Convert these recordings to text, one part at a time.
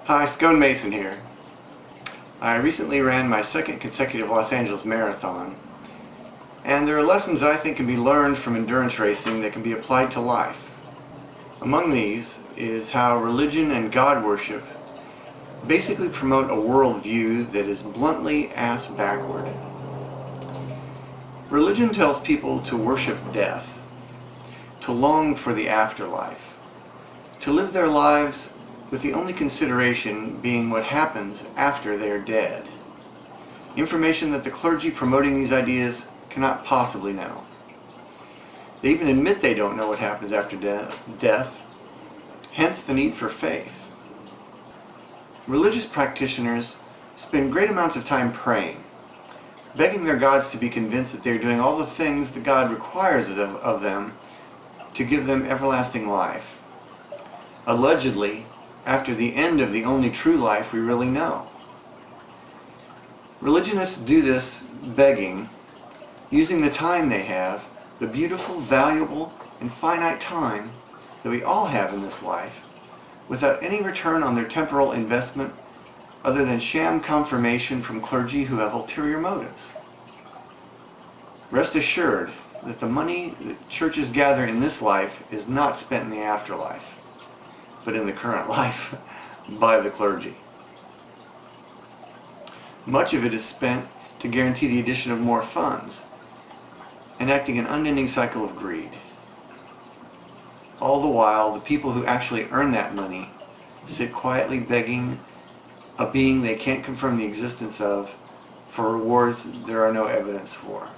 Hi, Scone Mason here. I recently ran my second consecutive Los Angeles Marathon, and there are lessons that I think can be learned from endurance racing that can be applied to life. Among these is how religion and God worship basically promote a worldview that is bluntly ass backward. Religion tells people to worship death, to long for the afterlife, to live their lives with the only consideration being what happens after they are dead. Information that the clergy promoting these ideas cannot possibly know. They even admit they don't know what happens after death, hence the need for faith. Religious practitioners spend great amounts of time praying, begging their gods to be convinced that they are doing all the things that God requires of them to give them everlasting life. Allegedly, after the end of the only true life we really know. Religionists do this begging, using the time they have, the beautiful, valuable, and finite time that we all have in this life, without any return on their temporal investment other than sham confirmation from clergy who have ulterior motives. Rest assured that the money that churches gather in this life is not spent in the afterlife, but in the current life by the clergy. Much of it is spent to guarantee the addition of more funds, enacting an unending cycle of greed. All the while, the people who actually earn that money sit quietly begging a being they can't confirm the existence of for rewards there are no evidence for.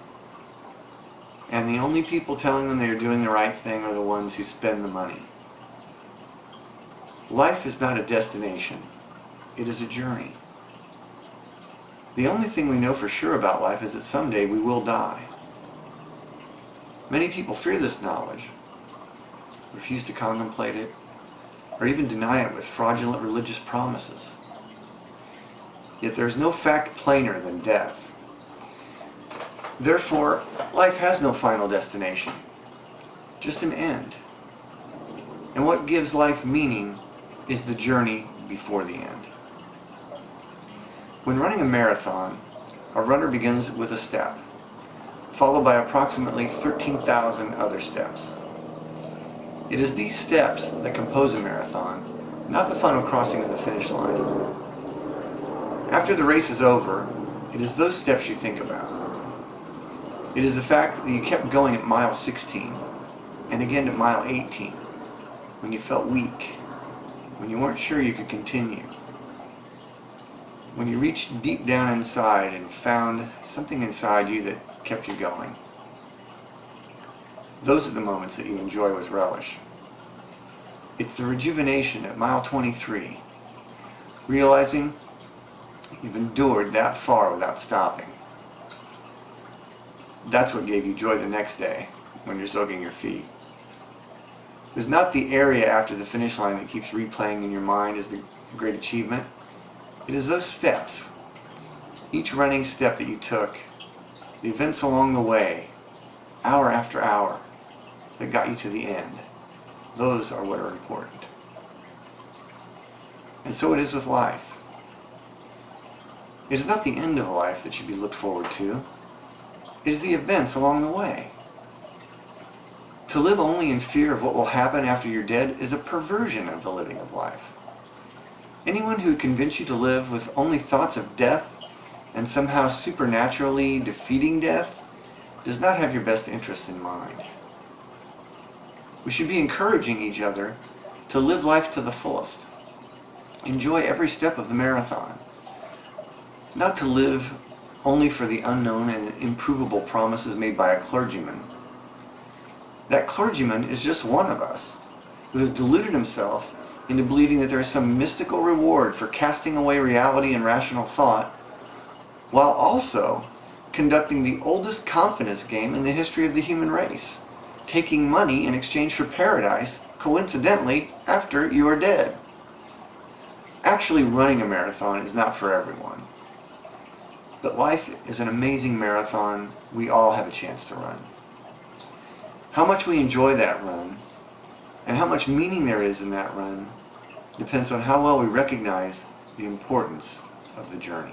And the only people telling them they are doing the right thing are the ones who spend the money. Life is not a destination, it is a journey. The only thing we know for sure about life is that someday we will die. Many people fear this knowledge, refuse to contemplate it, or even deny it with fraudulent religious promises. Yet there is no fact plainer than death. Therefore, life has no final destination, just an end. And what gives life meaning is the journey before the end. When running a marathon, a runner begins with a step, followed by approximately 13,000 other steps. It is these steps that compose a marathon, not the final crossing of the finish line. After the race is over, it is those steps you think about. It is the fact that you kept going at mile 16, and again at mile 18, when you felt weak, when you weren't sure you could continue, when you reached deep down inside and found something inside you that kept you going. Those are the moments that you enjoy with relish. It's the rejuvenation at mile 23, realizing you've endured that far without stopping. That's what gave you joy the next day when you're soaking your feet. It is not the area after the finish line that keeps replaying in your mind as the great achievement. It is those steps, each running step that you took, the events along the way, hour after hour, that got you to the end. Those are what are important. And so it is with life. It is not the end of life that should be looked forward to. It is the events along the way. To live only in fear of what will happen after you're dead is a perversion of the living of life. Anyone who would convince you to live with only thoughts of death and somehow supernaturally defeating death does not have your best interests in mind. We should be encouraging each other to live life to the fullest. Enjoy every step of the marathon. Not to live only for the unknown and improvable promises made by a clergyman. That clergyman is just one of us who has deluded himself into believing that there is some mystical reward for casting away reality and rational thought, while also conducting the oldest confidence game in the history of the human race, taking money in exchange for paradise, coincidentally, after you are dead. Actually, running a marathon is not for everyone. But life is an amazing marathon we all have a chance to run. How much we enjoy that run, and how much meaning there is in that run, depends on how well we recognize the importance of the journey.